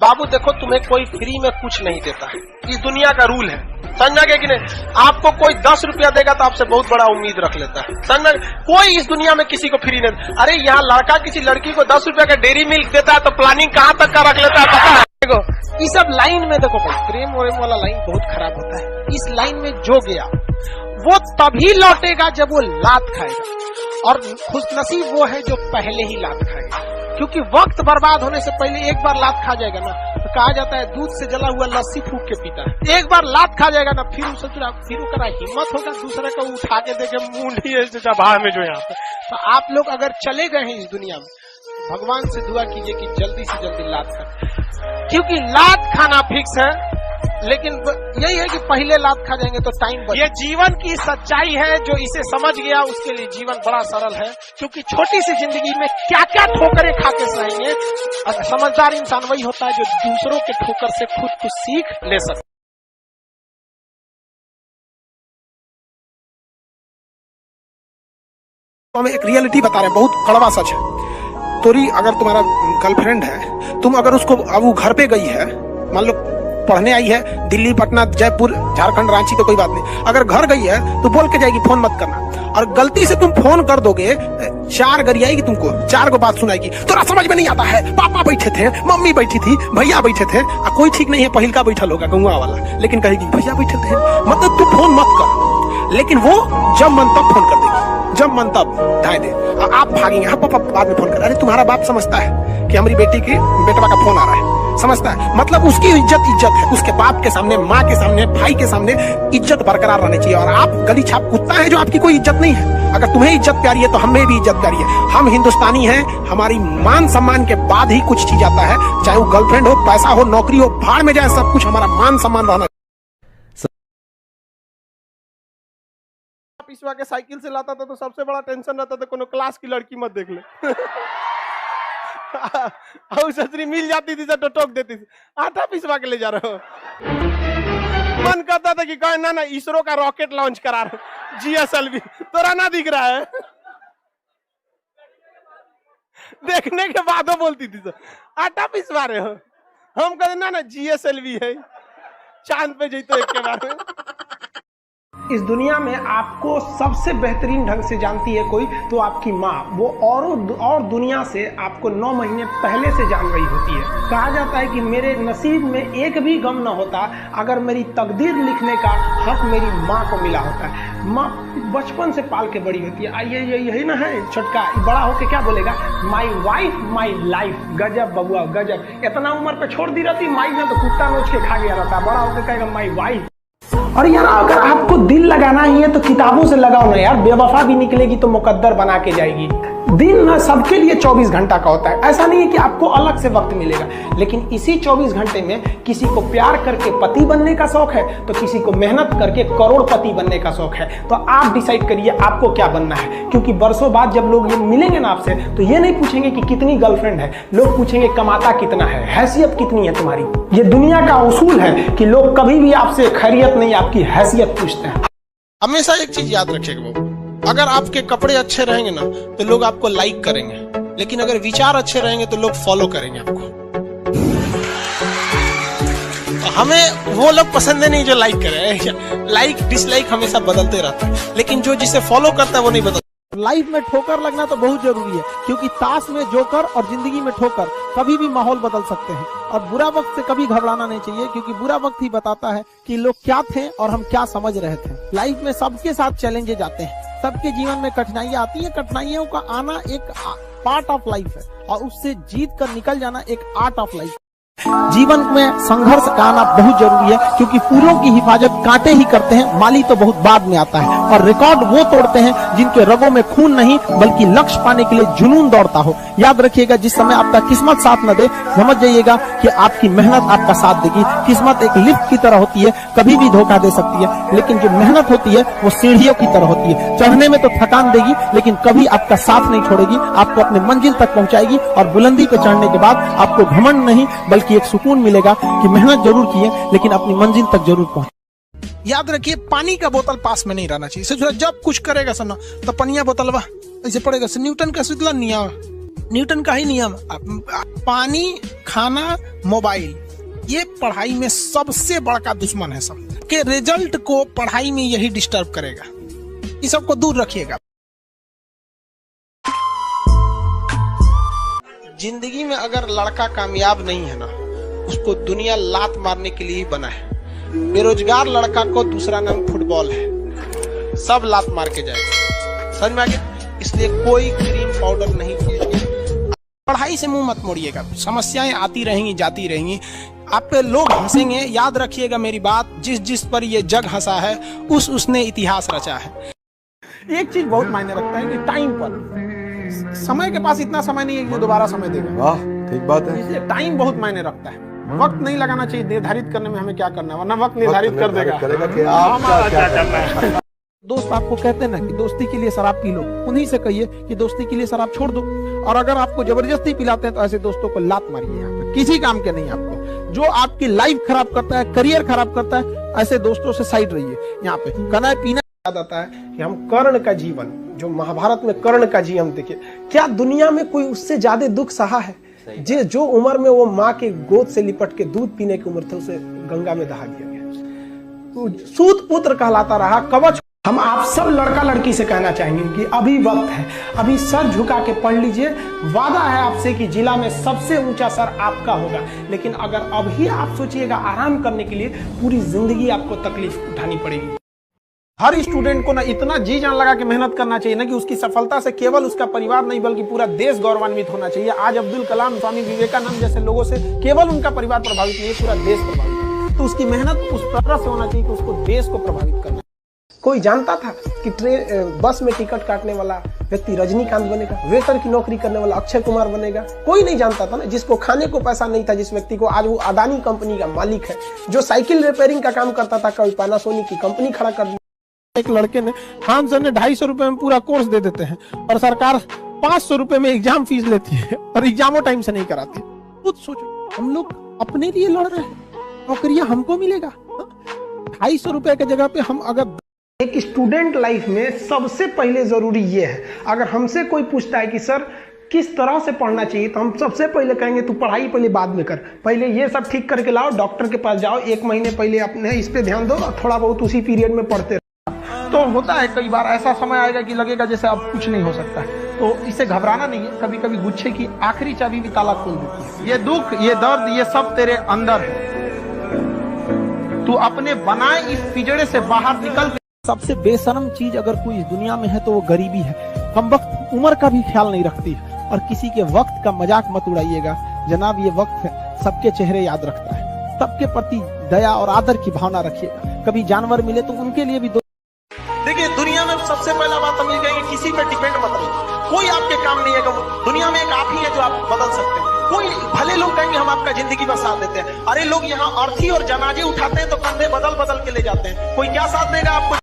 बाबू देखो, तुम्हें कोई फ्री में कुछ नहीं देता है, इस दुनिया का रूल है, समझा गया कि नहीं। आपको कोई 10 रुपया देगा तो आपसे बहुत बड़ा उम्मीद रख लेता है, समझा। कोई इस दुनिया में किसी को फ्री नहीं। अरे यहाँ लड़का किसी लड़की को 10 रुपया का डेयरी मिल्क देता है तो प्लानिंग कहाँ तक का रख लेता है पता है। देखो इस सब लाइन में, देखो भाई, प्रेम व्रेम वाला लाइन बहुत खराब होता है। इस लाइन में जो गया वो तभी लौटेगा जब वो लात खाएगा, और खुशनसीब वो है जो पहले ही लात खाएगा, क्योंकि वक्त बर्बाद होने से पहले एक बार लात खा जाएगा ना, तो कहा जाता है दूध से जला हुआ लस्सी फूक के पीता है। एक बार लात खा जाएगा ना, फिर सोच रहा, फिर उसका हिम्मत होगा दूसरे को उठा के देखे मुंडी भाव में जो यहाँ पे। तो आप लोग अगर चले गए हैं इस दुनिया में, भगवान से दुआ कीजिए कि जल्दी से जल्दी लात खाए, क्योंकि लात खाना फिक्स है, लेकिन यही है कि पहले लात खा जाएंगे तो टाइम बचे। ये जीवन की सच्चाई है, जो इसे समझ गया उसके लिए जीवन बड़ा सरल है, क्योंकि छोटी सी जिंदगी में क्या क्या ठोकरें खा के सहेंगे। समझदार इंसान वही होता है जो दूसरों के ठोकर से खुद कुछ सीख ले सकता। तो हमें एक रियलिटी बता रहे हैं, बहुत कड़वा सच है। तोरी अगर तुम्हारा गर्लफ्रेंड है, तुम अगर उसको, अब वो घर पे गई है, मान लो पढ़ने आई है दिल्ली, पटना, जयपुर, झारखंड, रांची, तो कोई बात नहीं, अगर घर गई है तो बोल के जाएगी फोन मत करना, और गलती से तुम फोन कर दोगे, 4 गरियाएगी तुमको, 4 को बात सुनाएगी, तोरा समझ में नहीं आता है, पापा बैठे थे, मम्मी बैठी थी, भैया बैठे थे, कोई ठीक नहीं है पहिलका बैठा होगा गंगा वाला, लेकिन कहेगी भैया बैठे थे, मतलब तू फोन मत कर, लेकिन वो जब मन तब फोन कर देगी, जब मन तब ढाई दे, आप भागेंगे, हाँ पापा बाद में फोन कर। अरे तुम्हारा बाप समझता है कि हमारी बेटी की बेटवा का फोन आ रहा है, समझता है, मतलब उसकी इज्जत है, उसके बाप के सामने, माँ के सामने, भाई के सामने इज्जत बरकरार रहनी चाहिए। और आप गली छाप कुत्ता है जो आपकी कोई इज्जत नहीं है। अगर तुम्हें इज्जत प्यारी है तो हमें भी इज्जत प्यारी है। हम हिंदुस्तानी हैं, हमारी मान सम्मान के बाद ही कुछ चीज आता है, चाहे वो गर्लफ्रेंड हो, पैसा हो, नौकरी हो, भाड़ में जाए, सब कुछ हमारा मान सम्मान रहना। पिछवा के साइकिल से लाता था तो सबसे बड़ा टेंशन रहता था कोनो क्लास की लड़की मत देख ले। और ससुरी मिल जाती थी तो टोक देती थी, आटा पिसवा के ले जा रहे हो। मन करता था कि कहे ना ना इसरो का रॉकेट लॉन्च करा रहे, GSLV तोरा ना दिख रहा है। देखने के बाद वो बोलती थी तो आटा पिसवा रहे हो, हम कहते ना ना GSLV है, चांद पे जैतो एक के बार में। इस दुनिया में आपको सबसे बेहतरीन ढंग से जानती है कोई तो आपकी माँ, वो और दुनिया से आपको 9 महीने पहले से जान रही होती है। कहा जाता है कि मेरे नसीब में एक भी गम न होता अगर मेरी तकदीर लिखने का हक मेरी माँ को मिला होता है। माँ बचपन से पाल के बड़ी होती है। आइए यही ना है छोटका, बड़ा होके क्या बोलेगा, माई वाइफ माई लाइफ। गजब बबुआ गजब, इतना उम्र पे छोड़ दी रहती माई ने तो कुत्ता नोच के खा गया रहता, बड़ा होकर कहेगा माई वाइफ। और यार अगर आपको दिल लगाना ही है तो किताबों से लगाओ ना यार, बेवफा भी निकलेगी तो मुकद्दर बना के जाएगी। दिन ना सबके लिए 24 घंटा का होता है, ऐसा नहीं है कि आपको अलग से वक्त मिलेगा, लेकिन इसी 24 घंटे में किसी को प्यार करके पति बनने का शौक है तो किसी को मेहनत करके करोड़पति बनने का शौक है। तो आप डिसाइड करिए आपको क्या बनना है, क्योंकि बरसों बाद जब लोग ये मिलेंगे ना आपसे तो ये नहीं पूछेंगे कि कितनी गर्लफ्रेंड है, लोग पूछेंगे कमाता कितना है, हैसियत कितनी है तुम्हारी। ये दुनिया का उसूल है कि लोग कभी भी आपसे खैरियत नहीं आपकी हैसियत पूछते हैं। हमेशा एक चीज याद रखिएगा बाबू, अगर आपके कपड़े अच्छे रहेंगे ना तो लोग आपको लाइक करेंगे, लेकिन अगर विचार अच्छे रहेंगे तो लोग फॉलो करेंगे आपको। तो हमें वो लोग पसंद नहीं जो लाइक करे, लाइक डिसलाइक हमेशा बदलते रहता है, लेकिन जो जिसे फॉलो करता है वो नहीं बदलता। लाइफ में ठोकर लगना तो बहुत जरूरी है, क्योंकि ताश में जोकर और जिंदगी में ठोकर कभी भी माहौल बदल सकते हैं। और बुरा वक्त से कभी घबराना नहीं चाहिए, क्योंकि बुरा वक्त ही बताता है कि लोग क्या थे और हम क्या समझ रहे थे। लाइफ में सबके साथ चैलेंजेस आते हैं, सबके जीवन में कठिनाइयां आती हैं, कठिनाइयों का आना एक पार्ट ऑफ लाइफ है और उससे जीत कर निकल जाना एक आर्ट ऑफ लाइफ। जीवन में संघर्ष का आना बहुत जरूरी है, क्योंकि फूलों की हिफाजत कांटे ही करते हैं, माली तो बहुत बाद में आता है। और रिकॉर्ड वो तोड़ते हैं जिनके रगों में खून नहीं बल्कि लक्ष्य पाने के लिए जुनून दौड़ता हो। याद रखिएगा, जिस समय आपका किस्मत साथ न दे, समझ जाइएगा कि आपकी मेहनत आपका साथ देगी। किस्मत एक लिफ्ट की तरह होती है, कभी भी धोखा दे सकती है, लेकिन जो मेहनत होती है वो सीढ़ियों की तरह होती है। चढ़ने में तो थकान देगी, लेकिन कभी आपका साथ नहीं छोड़ेगी, आपको अपने मंजिल तक पहुंचाएगी। और बुलंदी पर चढ़ने के बाद आपको घमंड नहीं बल्कि एक सुकून मिलेगा कि मेहनत जरूर की है, लेकिन अपनी मंजिल तक जरूर पहुंचे। याद रखिए, पानी का बोतल पास में नहीं रहना चाहिए। जब कुछ करेगा सुनो तो पनिया बोतल ऐसे पड़ेगा, न्यूटन का सूत्र न्यूटन का ही नियम, पानी, खाना, मोबाइल, ये पढ़ाई में सबसे बड़ा दुश्मन है। सब के रिजल्ट को पढ़ाई में यही डिस्टर्ब करेगा, इस सबको दूर रखिएगा। जिंदगी में अगर लड़का कामयाब नहीं है ना, उसको दुनिया लात मारने के लिए ही बना है। बेरोजगार लड़का को दूसरा नाम फुटबॉल है, सब लात मार के जाएगा, समझ में आ गया? इसलिए कोई क्रीम पाउडर नहीं कीजिए। पढ़ाई से मुंह मत मोड़िएगा, समस्याएं आती रहेंगी जाती रहेंगी, आप पे लोग हंसेंगे। याद रखिएगा मेरी बात, जिस जिस पर ये जग हंसा है उसने इतिहास रचा है। एक चीज बहुत मायने रखता है कि टाइम पर, समय के पास इतना समय नहीं है कि दोबारा समय देगा। वाह, ठीक बात है। इसलिए टाइम बहुत मायने रखता है। वक्त नहीं लगाना चाहिए निर्धारित करने में हमें क्या करना है, वरना वक्त निर्धारित कर देगा कि आपका क्या करना है। दोस्त आपको कहते हैं ना कि दोस्ती के लिए शराब पी लो, उन्हीं से कहिए कि दोस्ती के लिए शराब छोड़ दो। और अगर आपको जबरदस्ती पिलाते हैं तो ऐसे दोस्तों को लात मारिए, यहाँ पे किसी काम के नहीं। आपको जो आपकी लाइफ खराब करता है, करियर खराब करता है, ऐसे दोस्तों से साइड रहिए। यहाँ पे खाना पीना याद आता है कि हम कर्ण का जीवन, जो महाभारत में कर्ण का जीवन देखिए, क्या दुनिया में कोई उससे ज्यादा दुख सहा है? जो उम्र में वो माँ के गोद से लिपट के दूध पीने की उम्र थी, उसे गंगा में दहा दिया गया, तो सूत पुत्र कहलाता रहा, कवच। हम आप सब लड़का लड़की से कहना चाहेंगे कि अभी वक्त है, अभी सर झुका के पढ़ लीजिए। वादा है आपसे कि जिला में सबसे ऊंचा सर आपका होगा। लेकिन अगर अभी आप सोचिएगा आराम करने के लिए, पूरी जिंदगी आपको तकलीफ उठानी पड़ेगी। हर स्टूडेंट को ना इतना जी जान लगा के मेहनत करना चाहिए ना कि उसकी सफलता से केवल उसका परिवार नहीं बल्कि पूरा देश गौरवान्वित होना चाहिए। आज अब्दुल कलाम, स्वामी विवेकानंद जैसे लोगों से केवल उनका परिवार प्रभावित नहीं है, पूरा देश प्रभावित है। तो उसकी मेहनत उस तरह से होना चाहिए कि उसको देश को प्रभावित करना। कोई जानता था कि बस में टिकट काटने वाला व्यक्ति रजनीकांत बनेगा, वेटर की नौकरी करने वाला अक्षय कुमार बनेगा? कोई नहीं जानता था ना। जिसको खाने को पैसा नहीं था, जिस व्यक्ति को, आज वो अदानी कंपनी का मालिक है। जो साइकिल रिपेयरिंग का काम करता था, कभी पैनासोनिक की कंपनी खड़ा कर दी। एक लड़के ने, हाँ सर ने 250 रुपए में पूरा कोर्स दे देते हैं और सरकार 500 रुपए में एग्जाम फीस लेती है और एग्जामों टाइम से नहीं कराती। खुद सोचो, हम लोग अपने लिए लड़ रहे हैं, नौकरियां हमको मिलेगा। 250 रुपए की जगह पे हम अगर एक स्टूडेंट लाइफ में सबसे पहले जरूरी ये है, अगर हमसे कोई पूछता है कि सर किस तरह से पढ़ना चाहिए, तो हम सबसे पहले कहेंगे तू पढ़ाई पहले बाद में कर, पहले ये सब ठीक करके लाओ, डॉक्टर के पास जाओ, 1 महीने पहले अपने इस पे ध्यान दो और थोड़ा बहुत उसी पीरियड में पढ़ते। तो होता है कई बार ऐसा समय आएगा कि लगेगा जैसे अब कुछ नहीं हो सकता है, तो इससे घबराना नहीं है। कभी कभी गुच्छे की आखिरी चाबी भी ताला खोल देती है। ये दुख, ये दर्द, ये सब तेरे अंदर है। तू अपने बनाए इस पिंजड़े से बाहर निकल। सबसे बेशरम चीज अगर कोई इस दुनिया में है तो वो गरीबी है। कम वक्त उम्र का भी ख्याल नहीं रखती है और किसी के वक्त का मजाक मत उड़ाइएगा। जनाब, ये वक्त है, सबके चेहरे याद रखता है, सबके प्रति दया और आदर की भावना रखिएगा। कभी जानवर मिले तो उनके लिए भी देखिए, दुनिया में सबसे पहला बात हम ये कहेंगे, किसी पे डिपेंड मत रहिए। कोई आपके काम नहीं है। दुनिया में एक आप ही है जो आप बदल सकते हैं। कोई भले लोग कहेंगे हम आपका जिंदगी में साथ देते हैं, अरे लोग यहाँ अर्थी और जनाजे उठाते हैं तो कंधे बदल बदल के ले जाते हैं। कोई क्या साथ देगा आपको?